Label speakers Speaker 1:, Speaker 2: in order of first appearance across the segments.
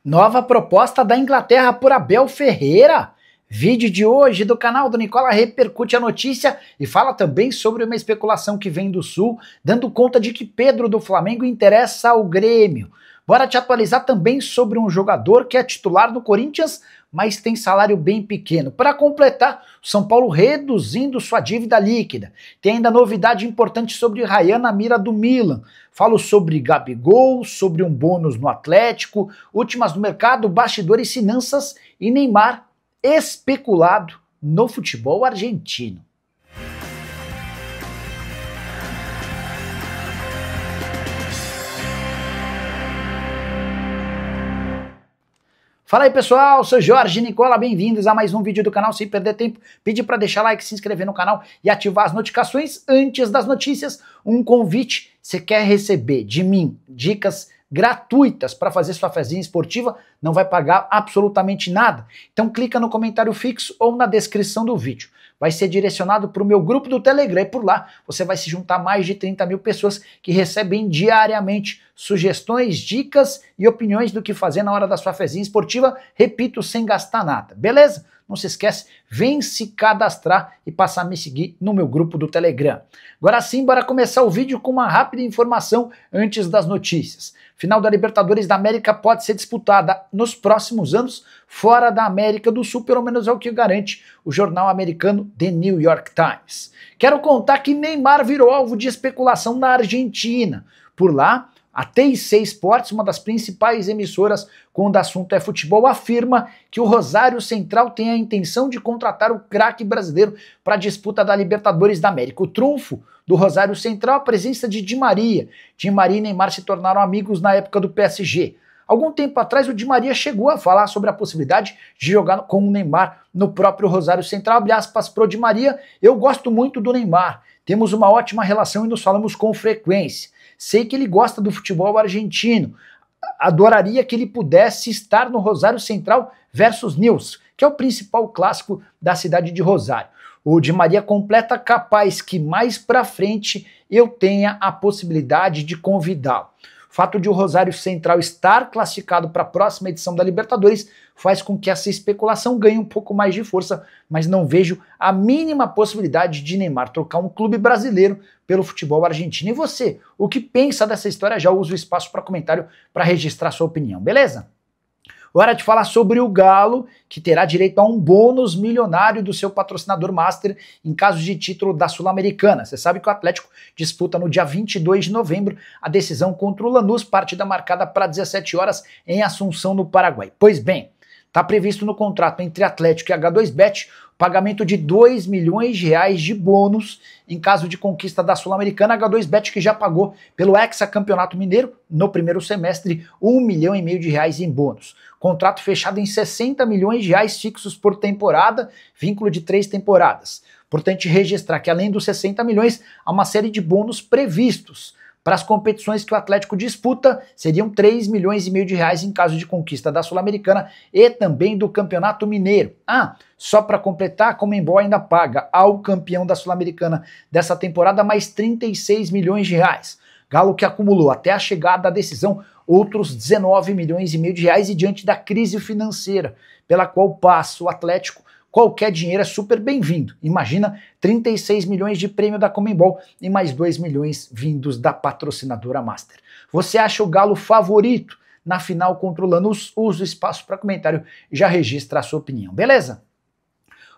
Speaker 1: Nova proposta da Inglaterra por Abel Ferreira. Vídeo de hoje do canal do Nicola repercute a notícia e fala também sobre uma especulação que vem do Sul, dando conta de que Pedro do Flamengo interessa ao Grêmio. Bora te atualizar também sobre um jogador que é titular do Corinthians, mas tem salário bem pequeno. Para completar, o São Paulo reduzindo sua dívida líquida. Tem ainda novidade importante sobre Ryan na mira do Milan. Falo sobre Gabigol, sobre um bônus no Atlético, últimas do mercado, bastidores, finanças e Neymar especulado no futebol argentino. Fala aí pessoal, sou Jorge Nicola, bem-vindos a mais um vídeo do canal. Sem perder tempo, pedir para deixar like, se inscrever no canal e ativar as notificações antes das notícias. Um convite, você quer receber de mim dicas gratuitas para fazer sua fezinha esportiva, não vai pagar absolutamente nada. Então clica no comentário fixo ou na descrição do vídeo. Vai ser direcionado para o meu grupo do Telegram e por lá você vai se juntar a mais de 30 mil pessoas que recebem diariamente sugestões, dicas e opiniões do que fazer na hora da sua fezinha esportiva, repito, sem gastar nada, beleza? Não se esquece, vem se cadastrar e passar a me seguir no meu grupo do Telegram. Agora sim, bora começar o vídeo com uma rápida informação antes das notícias. Final da Libertadores da América pode ser disputada nos próximos anos fora da América do Sul, pelo menos é o que garante o jornal americano The New York Times. Quero contar que Neymar virou alvo de especulação na Argentina. Por lá, a TIC Sports, uma das principais emissoras quando o assunto é futebol, afirma que o Rosário Central tem a intenção de contratar o craque brasileiro para a disputa da Libertadores da América. O trunfo do Rosário Central, a presença de Di Maria. Di Maria e Neymar se tornaram amigos na época do PSG. Algum tempo atrás, o Di Maria chegou a falar sobre a possibilidade de jogar com o Neymar no próprio Rosário Central. Abre aspas pro Di Maria: eu gosto muito do Neymar, temos uma ótima relação e nos falamos com frequência. Sei que ele gosta do futebol argentino. Adoraria que ele pudesse estar no Rosário Central versus News, que é o principal clássico da cidade de Rosário. O Di Maria completa: capaz que mais pra frente eu tenha a possibilidade de convidá-lo. O fato de o Rosário Central estar classificado para a próxima edição da Libertadores faz com que essa especulação ganhe um pouco mais de força, mas não vejo a mínima possibilidade de Neymar trocar um clube brasileiro pelo futebol argentino. E você, o que pensa dessa história? Já usa o espaço para comentário para registrar sua opinião, beleza? Hora de falar sobre o Galo, que terá direito a um bônus milionário do seu patrocinador master em caso de título da Sul-Americana. Você sabe que o Atlético disputa no dia 22 de novembro a decisão contra o Lanús, partida marcada para 17 horas em Assunção, no Paraguai. Pois bem, está previsto no contrato entre Atlético e H2Bet o pagamento de R$2 milhões de bônus em caso de conquista da Sul-Americana. H2Bet que já pagou pelo hexacampeonato mineiro no primeiro semestre R$1,5 milhão em bônus. Contrato fechado em R$60 milhões fixos por temporada, vínculo de 3 temporadas. Importante registrar que além dos 60 milhões, há uma série de bônus previstos. Para as competições que o Atlético disputa, seriam R$3,5 milhões em caso de conquista da Sul-Americana e também do Campeonato Mineiro. Só para completar, a Conmebol ainda paga ao campeão da Sul-Americana dessa temporada mais R$36 milhões. Galo que acumulou até a chegada da decisão outros R$19,5 milhões e diante da crise financeira pela qual passa o Atlético, qualquer dinheiro é super bem-vindo. Imagina 36 milhões de prêmio da Conmebol e mais 2 milhões vindos da patrocinadora Master. Você acha o Galo favorito na final contra o Lanús? Usa o espaço para comentário e já registra a sua opinião, beleza?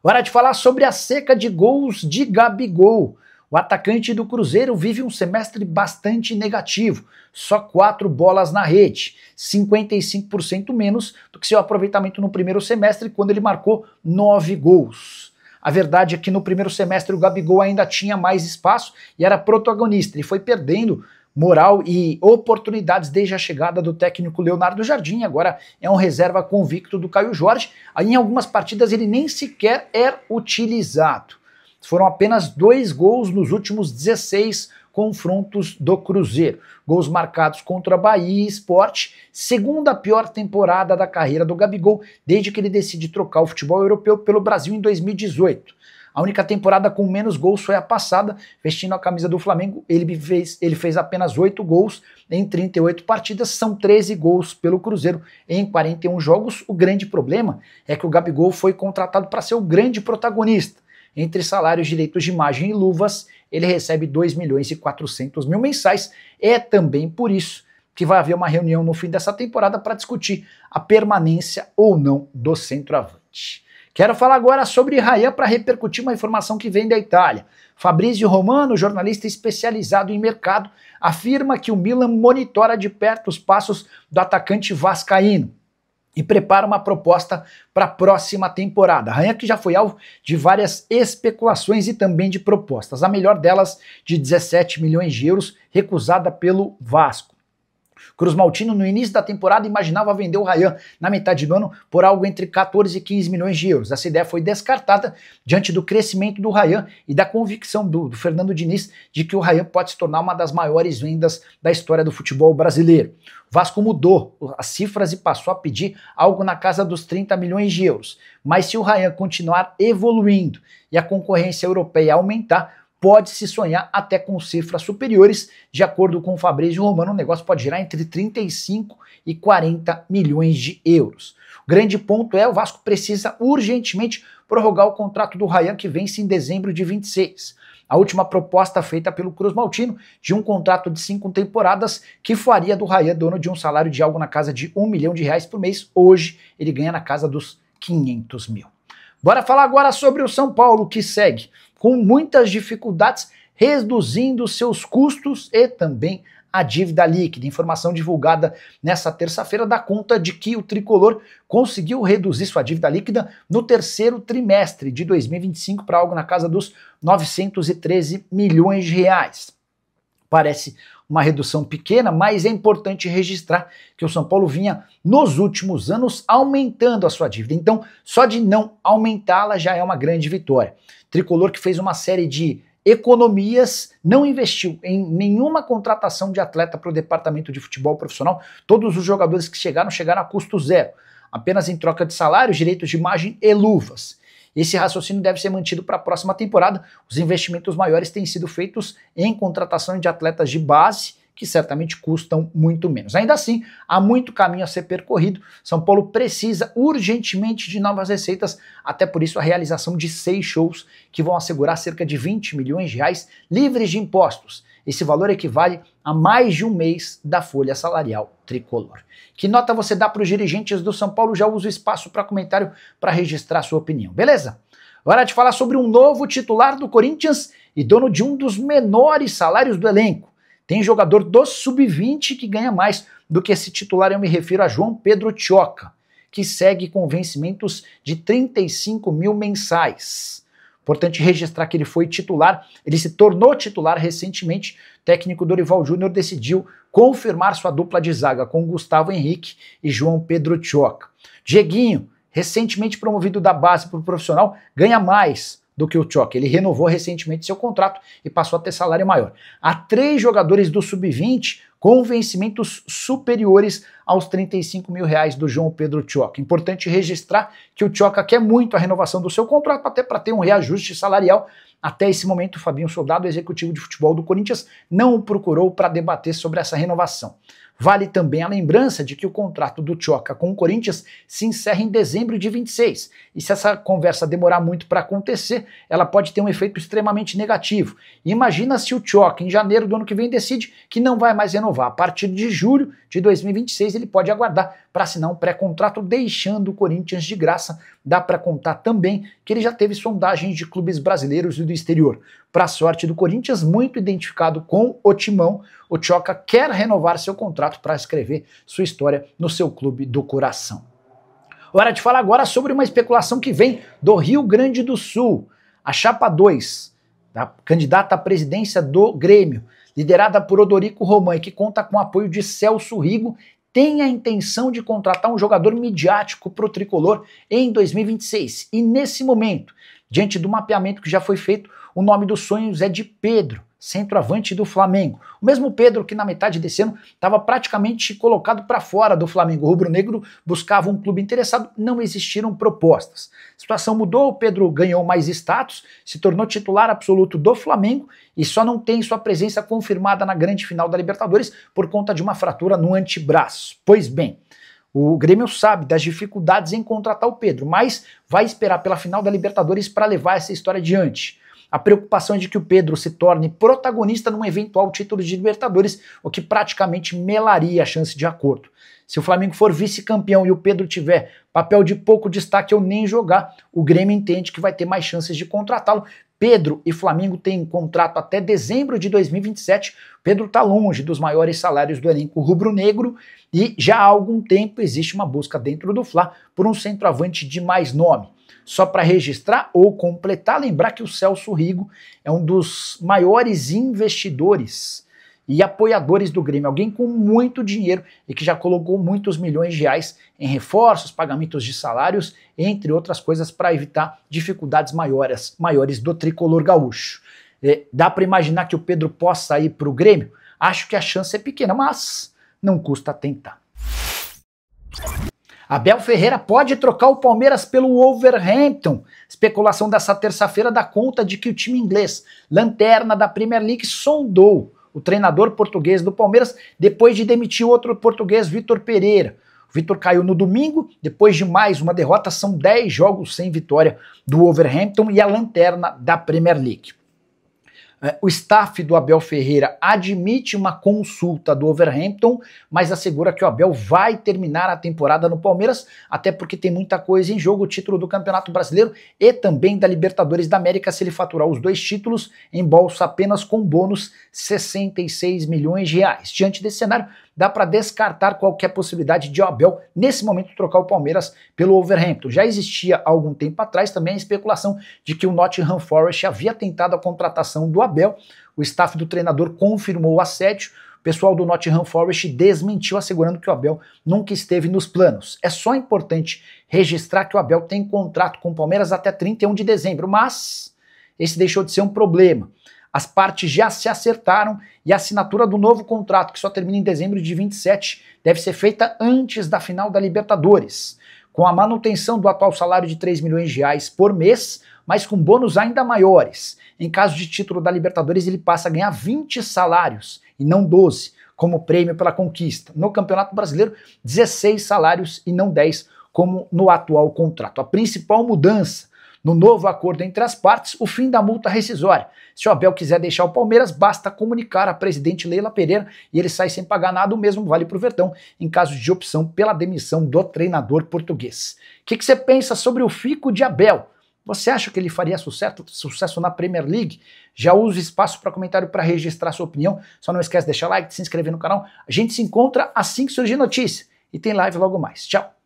Speaker 1: Hora de falar sobre a seca de gols de Gabigol. O atacante do Cruzeiro vive um semestre bastante negativo, só 4 bolas na rede, 55% menos do que seu aproveitamento no primeiro semestre, quando ele marcou 9 gols. A verdade é que no primeiro semestre o Gabigol ainda tinha mais espaço e era protagonista, e foi perdendo moral e oportunidades desde a chegada do técnico Leonardo Jardim. Agora é um reserva convicto do Caio Jorge. Aí em algumas partidas ele nem sequer é utilizado. Foram apenas 2 gols nos últimos 16 confrontos do Cruzeiro. Gols marcados contra Bahia e Sport, segunda pior temporada da carreira do Gabigol, desde que ele decide trocar o futebol europeu pelo Brasil em 2018. A única temporada com menos gols foi a passada, vestindo a camisa do Flamengo. Ele fez apenas 8 gols em 38 partidas, são 13 gols pelo Cruzeiro em 41 jogos. O grande problema é que o Gabigol foi contratado para ser o grande protagonista. Entre salários, direitos de imagem e luvas, ele recebe 2.400.000 mensais. É também por isso que vai haver uma reunião no fim dessa temporada para discutir a permanência ou não do centroavante. Quero falar agora sobre Ryan para repercutir uma informação que vem da Itália. Fabrizio Romano, jornalista especializado em mercado, afirma que o Milan monitora de perto os passos do atacante vascaíno e prepara uma proposta para a próxima temporada. Ryan que já foi alvo de várias especulações e também de propostas, a melhor delas de 17 milhões de euros, recusada pelo Vasco. Cruz Maltino, no início da temporada, imaginava vender o Ryan na metade do ano por algo entre 14 e 15 milhões de euros. Essa ideia foi descartada diante do crescimento do Ryan e da convicção do Fernando Diniz de que o Ryan pode se tornar uma das maiores vendas da história do futebol brasileiro. O Vasco mudou as cifras e passou a pedir algo na casa dos 30 milhões de euros. Mas se o Ryan continuar evoluindo e a concorrência europeia aumentar, pode-se sonhar até com cifras superiores. De acordo com o Fabrizio Romano, o negócio pode girar entre 35 e 40 milhões de euros. O grande ponto é o Vasco precisa urgentemente prorrogar o contrato do Ryan, que vence em dezembro de 26. A última proposta feita pelo Cruz Maltino de um contrato de 5 temporadas que faria do Ryan dono de um salário de algo na casa de R$1 milhão por mês. Hoje ele ganha na casa dos 500 mil. Bora falar agora sobre o São Paulo, que segue com muitas dificuldades, reduzindo seus custos e também a dívida líquida. Informação divulgada nessa terça-feira dá conta de que o tricolor conseguiu reduzir sua dívida líquida no terceiro trimestre de 2025 para algo na casa dos 913 milhões de reais. Parece uma redução pequena, mas é importante registrar que o São Paulo vinha, nos últimos anos, aumentando a sua dívida. Então, só de não aumentá-la já é uma grande vitória. Tricolor que fez uma série de economias, não investiu em nenhuma contratação de atleta para o departamento de futebol profissional. Todos os jogadores que chegaram a custo zero, apenas em troca de salários, direitos de imagem e luvas. Esse raciocínio deve ser mantido para a próxima temporada. Os investimentos maiores têm sido feitos em contratação de atletas de base, que certamente custam muito menos. Ainda assim, há muito caminho a ser percorrido. São Paulo precisa urgentemente de novas receitas, até por isso a realização de 6 shows que vão assegurar cerca de 20 milhões de reais livres de impostos. Esse valor equivale a mais de um mês da folha salarial tricolor. Que nota você dá para os dirigentes do São Paulo? Já uso o espaço para comentário para registrar sua opinião, beleza? Hora de falar sobre um novo titular do Corinthians e dono de um dos menores salários do elenco. Tem jogador do Sub-20 que ganha mais do que esse titular, eu me refiro a João Pedro Tioca, que segue com vencimentos de 35 mil mensais. Importante registrar que ele foi titular, ele se tornou titular recentemente. O técnico Dorival Júnior decidiu confirmar sua dupla de zaga com Gustavo Henrique e João Pedro Tioca. Dieguinho, recentemente promovido da base para o profissional, ganha mais do que o Tioca. Ele renovou recentemente seu contrato e passou a ter salário maior. Há 3 jogadores do Sub-20 com vencimentos superiores aos 35 mil reais do João Pedro Tioca. Importante registrar que o Tioca quer muito a renovação do seu contrato, até para ter um reajuste salarial. Até esse momento, o Fabinho Soldado, executivo de futebol do Corinthians, não o procurou para debater sobre essa renovação. Vale também a lembrança de que o contrato do Tioca com o Corinthians se encerra em dezembro de 26. E se essa conversa demorar muito para acontecer, ela pode ter um efeito extremamente negativo. Imagina se o Tioca, em janeiro do ano que vem, decide que não vai mais renovar. A partir de julho de 2026, ele pode aguardar para assinar um pré-contrato, deixando o Corinthians de graça. Dá para contar também que ele já teve sondagens de clubes brasileiros e do exterior. Para a sorte do Corinthians, muito identificado com o timão, o Tioca quer renovar seu contrato para escrever sua história no seu clube do coração. Hora de falar agora sobre uma especulação que vem do Rio Grande do Sul. A Chapa 2, da candidata à presidência do Grêmio, liderada por Odorico Roman e que conta com o apoio de Celso Rigo, tem a intenção de contratar um jogador midiático para o tricolor em 2026. E nesse momento, diante do mapeamento que já foi feito, o nome dos sonhos é de Pedro, centroavante do Flamengo. O mesmo Pedro que na metade desse ano estava praticamente colocado para fora do Flamengo. O rubro-negro buscava um clube interessado, não existiram propostas. A situação mudou, o Pedro ganhou mais status, se tornou titular absoluto do Flamengo e só não tem sua presença confirmada na grande final da Libertadores por conta de uma fratura no antebraço. Pois bem, o Grêmio sabe das dificuldades em contratar o Pedro, mas vai esperar pela final da Libertadores para levar essa história adiante. A preocupação é de que o Pedro se torne protagonista num eventual título de Libertadores, o que praticamente melaria a chance de acordo. Se o Flamengo for vice-campeão e o Pedro tiver papel de pouco destaque ou nem jogar, o Grêmio entende que vai ter mais chances de contratá-lo. Pedro e Flamengo têm contrato até dezembro de 2027. Pedro está longe dos maiores salários do elenco rubro-negro e já há algum tempo existe uma busca dentro do Fla por um centroavante de mais nome. Só para registrar ou completar, lembrar que o Celso Rigo é um dos maiores investidores e apoiadores do Grêmio, alguém com muito dinheiro e que já colocou muitos milhões de reais em reforços, pagamentos de salários, entre outras coisas, para evitar dificuldades maiores do tricolor gaúcho. Dá para imaginar que o Pedro possa ir para o Grêmio? Acho que a chance é pequena, mas não custa tentar. Abel Ferreira pode trocar o Palmeiras pelo Wolverhampton. Especulação dessa terça-feira dá conta de que o time inglês, lanterna da Premier League, sondou o treinador português do Palmeiras depois de demitir o outro português, Vitor Pereira. O Vitor caiu no domingo, depois de mais uma derrota, são 10 jogos sem vitória do Wolverhampton e a lanterna da Premier League. O staff do Abel Ferreira admite uma consulta do Wolverhampton, mas assegura que o Abel vai terminar a temporada no Palmeiras, até porque tem muita coisa em jogo, o título do Campeonato Brasileiro e também da Libertadores da América. Se ele faturar os dois títulos, embolsa apenas com bônus 66 milhões de reais. Diante desse cenário, dá para descartar qualquer possibilidade de o Abel, nesse momento, trocar o Palmeiras pelo Wolverhampton. Já existia há algum tempo atrás também a especulação de que o Nottingham Forest havia tentado a contratação do Abel. O staff do treinador confirmou o assédio. O pessoal do Nottingham Forest desmentiu, assegurando que o Abel nunca esteve nos planos. É só importante registrar que o Abel tem contrato com o Palmeiras até 31 de dezembro, mas esse deixou de ser um problema. As partes já se acertaram e a assinatura do novo contrato, que só termina em dezembro de 27, deve ser feita antes da final da Libertadores, com a manutenção do atual salário de 3 milhões de reais por mês, mas com bônus ainda maiores. Em caso de título da Libertadores, ele passa a ganhar 20 salários e não 12, como prêmio pela conquista. No Campeonato Brasileiro, 16 salários e não 10, como no atual contrato. A principal mudança no novo acordo entre as partes, o fim da multa rescisória. Se o Abel quiser deixar o Palmeiras, basta comunicar à presidente Leila Pereira e ele sai sem pagar nada. O mesmo vale para o Verdão, em caso de opção pela demissão do treinador português. O que você pensa sobre o fico de Abel? Você acha que ele faria sucesso na Premier League? Já usa o espaço para comentário para registrar sua opinião. Só não esquece de deixar like, de se inscrever no canal. A gente se encontra assim que surgir notícia. E tem live logo mais. Tchau!